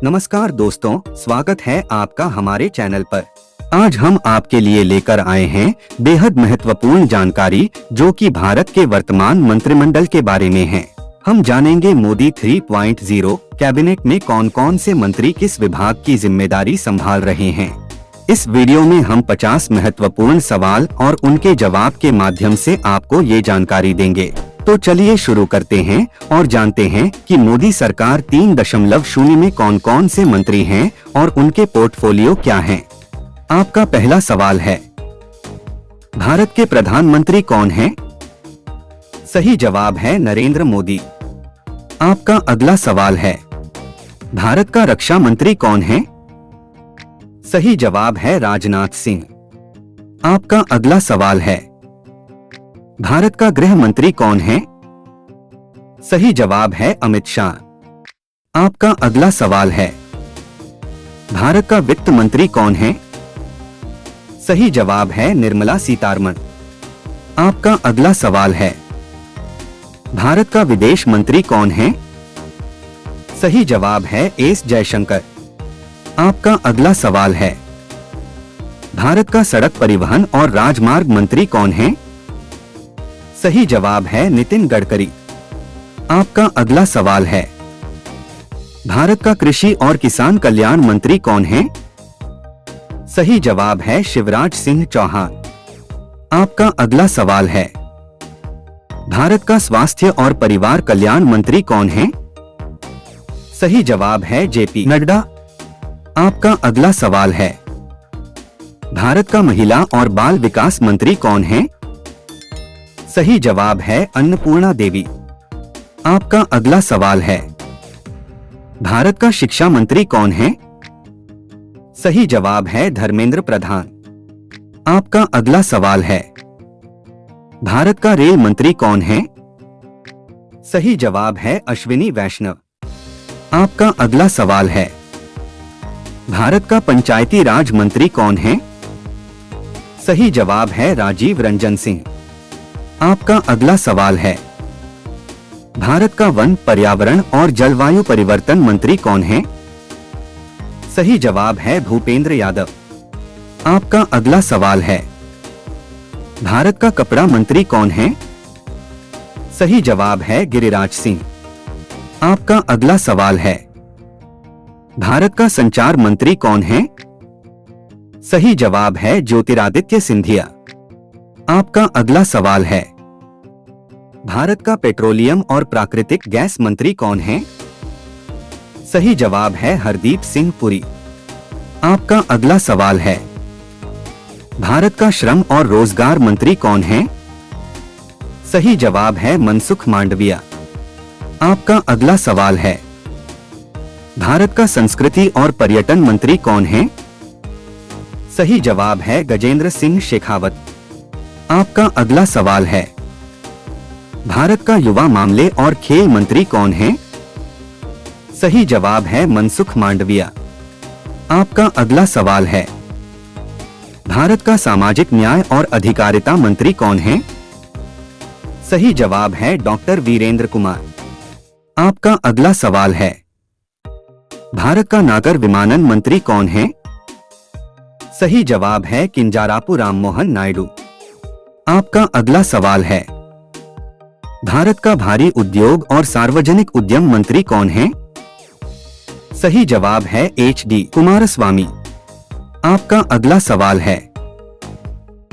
नमस्कार दोस्तों, स्वागत है आपका हमारे चैनल पर। आज हम आपके लिए लेकर आए हैं बेहद महत्वपूर्ण जानकारी जो कि भारत के वर्तमान मंत्रिमंडल के बारे में है। हम जानेंगे मोदी 3.0 कैबिनेट में कौन कौन से मंत्री किस विभाग की जिम्मेदारी संभाल रहे हैं। इस वीडियो में हम 50 महत्वपूर्ण सवाल और उनके जवाब के माध्यम से आपको ये जानकारी देंगे। तो चलिए शुरू करते हैं और जानते हैं कि मोदी सरकार 3.0 में कौन कौन से मंत्री हैं और उनके पोर्टफोलियो क्या हैं। आपका पहला सवाल है, भारत के प्रधानमंत्री कौन हैं? सही जवाब है नरेंद्र मोदी। आपका अगला सवाल है, भारत का रक्षा मंत्री कौन है? सही जवाब है राजनाथ सिंह। आपका अगला सवाल है, भारत का गृह मंत्री कौन है? सही जवाब है अमित शाह। आपका अगला सवाल है, भारत का वित्त मंत्री कौन है? सही जवाब है निर्मला सीतारमण। आपका अगला सवाल है, भारत का विदेश मंत्री कौन है? सही जवाब है एस जयशंकर। आपका अगला सवाल है, भारत का सड़क परिवहन और राजमार्ग मंत्री कौन है? सही जवाब है नितिन गडकरी। आपका अगला सवाल है, भारत का कृषि और किसान कल्याण मंत्री कौन है? सही जवाब है शिवराज सिंह चौहान। आपका अगला सवाल है, भारत का स्वास्थ्य और परिवार कल्याण मंत्री कौन है? सही जवाब है जेपी नड्डा। आपका अगला सवाल है, भारत का महिला और बाल विकास मंत्री कौन है? सही जवाब है अन्नपूर्णा देवी। आपका अगला सवाल है, भारत का शिक्षा मंत्री कौन है? सही जवाब है धर्मेंद्र प्रधान। आपका अगला सवाल है, भारत का रेल मंत्री कौन है? सही जवाब है अश्विनी वैष्णव। आपका अगला सवाल है, भारत का पंचायती राज मंत्री कौन है? सही जवाब है राजीव रंजन सिंह। आपका अगला सवाल है, भारत का वन, पर्यावरण और जलवायु परिवर्तन मंत्री कौन है? सही जवाब है भूपेंद्र यादव। आपका अगला सवाल है, भारत का कपड़ा मंत्री कौन है? सही जवाब है गिरिराज सिंह। आपका अगला सवाल है, भारत का संचार मंत्री कौन है? सही जवाब है ज्योतिरादित्य सिंधिया। आपका अगला सवाल है, भारत का पेट्रोलियम और प्राकृतिक गैस मंत्री कौन है? सही जवाब है हरदीप सिंह पुरी। आपका अगला सवाल है, भारत का श्रम और रोजगार मंत्री कौन है? सही जवाब है मनसुख मांडविया। आपका अगला सवाल है, भारत का संस्कृति और पर्यटन मंत्री कौन है? सही जवाब है गजेंद्र सिंह शेखावत। आपका अगला सवाल है, भारत का युवा मामले और खेल मंत्री कौन है? सही जवाब है मनसुख मांडविया। आपका अगला सवाल है, भारत का सामाजिक न्याय और अधिकारिता मंत्री कौन है? सही जवाब है डॉक्टर वीरेंद्र कुमार। आपका अगला सवाल है, भारत का नागर विमानन मंत्री कौन है? सही जवाब है किंजारापू राममोहन नायडू। आपका अगला सवाल है, भारत का भारी उद्योग और सार्वजनिक उद्यम मंत्री कौन है? सही जवाब है HD कुमारस्वामी। आपका अगला सवाल है,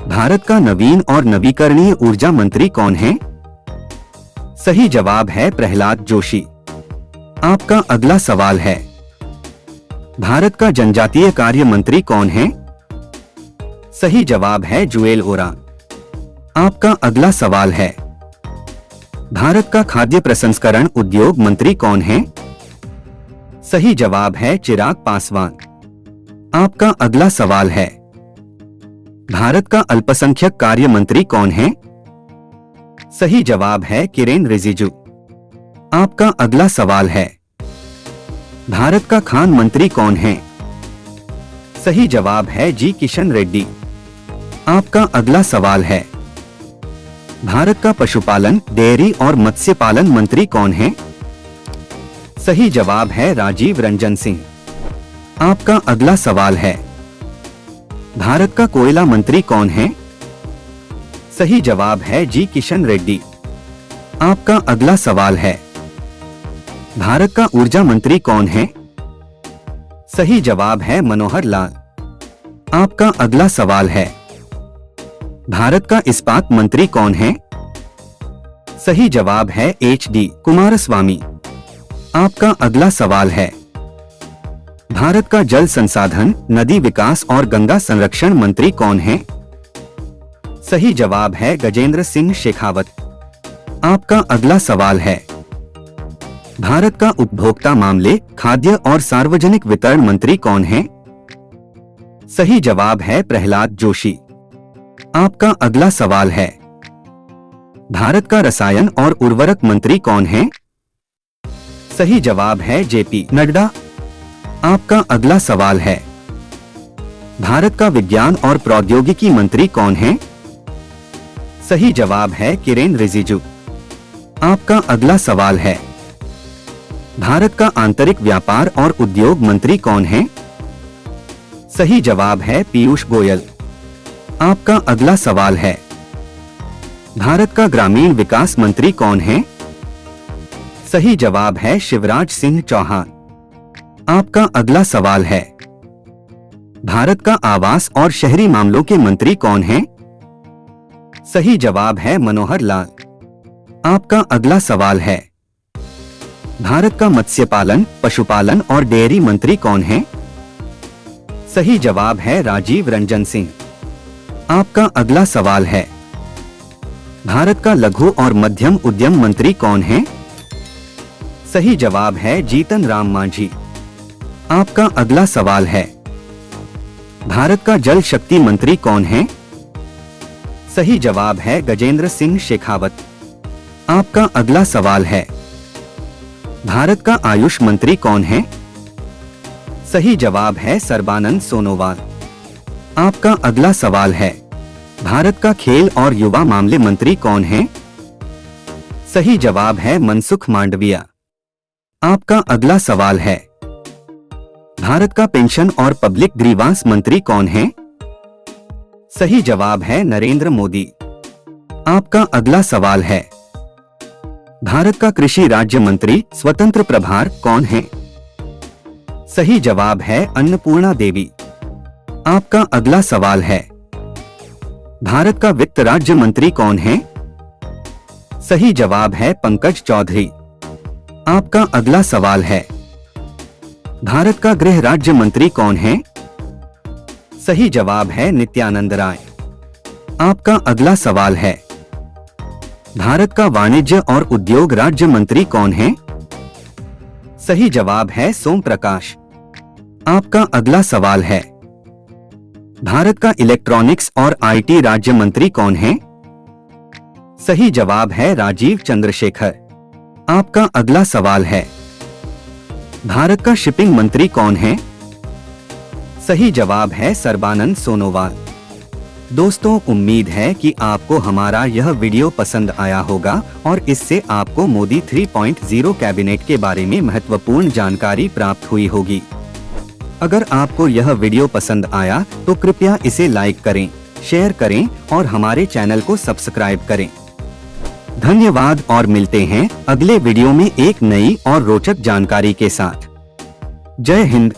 भारत का नवीन और नवीकरणीय ऊर्जा मंत्री कौन है? सही जवाब है प्रहलाद जोशी। आपका अगला सवाल है, भारत का जनजातीय कार्य मंत्री कौन है? सही जवाब है जुएल ओरांग। आपका अगला सवाल है, भारत का खाद्य प्रसंस्करण उद्योग मंत्री कौन है? सही जवाब है चिराग पासवान। आपका अगला सवाल है, भारत का अल्पसंख्यक कार्य मंत्री कौन है? सही जवाब है किरेन रिजिजू। आपका अगला सवाल है, भारत का खान मंत्री कौन है? सही जवाब है जी किशन रेड्डी। आपका अगला सवाल है, भारत का पशुपालन, डेयरी और मत्स्य पालन मंत्री कौन है? सही जवाब है राजीव रंजन सिंह। आपका अगला सवाल है, भारत का कोयला मंत्री कौन है? सही जवाब है जी किशन रेड्डी। आपका अगला सवाल है, भारत का ऊर्जा मंत्री कौन है? सही जवाब है मनोहर लाल। आपका अगला सवाल है, भारत का इस्पात मंत्री कौन है? सही जवाब है HD कुमारस्वामी। आपका अगला सवाल है, भारत का जल संसाधन, नदी विकास और गंगा संरक्षण मंत्री कौन है? सही जवाब है गजेंद्र सिंह शेखावत। आपका अगला सवाल है, भारत का उपभोक्ता मामले, खाद्य और सार्वजनिक वितरण मंत्री कौन है? सही जवाब है प्रहलाद जोशी। आपका अगला सवाल है, भारत का रसायन और उर्वरक मंत्री कौन है? सही जवाब है JP नड्डा। आपका अगला सवाल है, भारत का विज्ञान और प्रौद्योगिकी मंत्री कौन है? सही जवाब है किरेन रिजिजू। आपका अगला सवाल है, भारत का आंतरिक व्यापार और उद्योग मंत्री कौन है? सही जवाब है पीयूष गोयल। आपका अगला सवाल है, भारत का ग्रामीण विकास मंत्री कौन है? सही जवाब है शिवराज सिंह चौहान। आपका अगला सवाल है, भारत का आवास और शहरी मामलों के मंत्री कौन है? सही जवाब है मनोहर लाल। आपका अगला सवाल है, भारत का मत्स्य पालन, पशुपालन और डेयरी मंत्री कौन है? सही जवाब है राजीव रंजन सिंह। आपका अगला सवाल है, भारत का लघु और मध्यम उद्यम मंत्री कौन है? सही जवाब है जीतन राम मांझी। आपका अगला सवाल है, भारत का जल शक्ति मंत्री कौन है? सही जवाब है गजेंद्र सिंह शेखावत। आपका अगला सवाल है, भारत का आयुष मंत्री कौन है? सही जवाब है सर्बानंद सोनोवाल। आपका अगला सवाल है, भारत का खेल और युवा मामले मंत्री कौन है? सही जवाब है मनसुख मांडविया। आपका अगला सवाल है, भारत का पेंशन और पब्लिक ग्रीवांस मंत्री कौन है? सही जवाब है नरेंद्र मोदी। आपका अगला सवाल है, भारत का कृषि राज्य मंत्री स्वतंत्र प्रभार कौन है? सही जवाब है अन्नपूर्णा देवी। आपका अगला सवाल है, भारत का वित्त राज्य मंत्री कौन है? सही जवाब है पंकज चौधरी। आपका अगला सवाल है, भारत का गृह राज्य मंत्री कौन है? सही जवाब है नित्यानंद राय। आपका अगला सवाल है, भारत का वाणिज्य और उद्योग राज्य मंत्री कौन है? सही जवाब है सोम प्रकाश। आपका अगला सवाल है, भारत का इलेक्ट्रॉनिक्स और IT राज्य मंत्री कौन है? सही जवाब है राजीव चंद्रशेखर। आपका अगला सवाल है, भारत का शिपिंग मंत्री कौन है? सही जवाब है सर्बानंद सोनोवाल। दोस्तों, उम्मीद है कि आपको हमारा यह वीडियो पसंद आया होगा और इससे आपको मोदी 3.0 कैबिनेट के बारे में महत्वपूर्ण जानकारी प्राप्त हुई होगी। अगर आपको यह वीडियो पसंद आया तो कृपया इसे लाइक करें, शेयर करें और हमारे चैनल को सब्सक्राइब करें। धन्यवाद और मिलते हैं अगले वीडियो में एक नई और रोचक जानकारी के साथ। जय हिंद।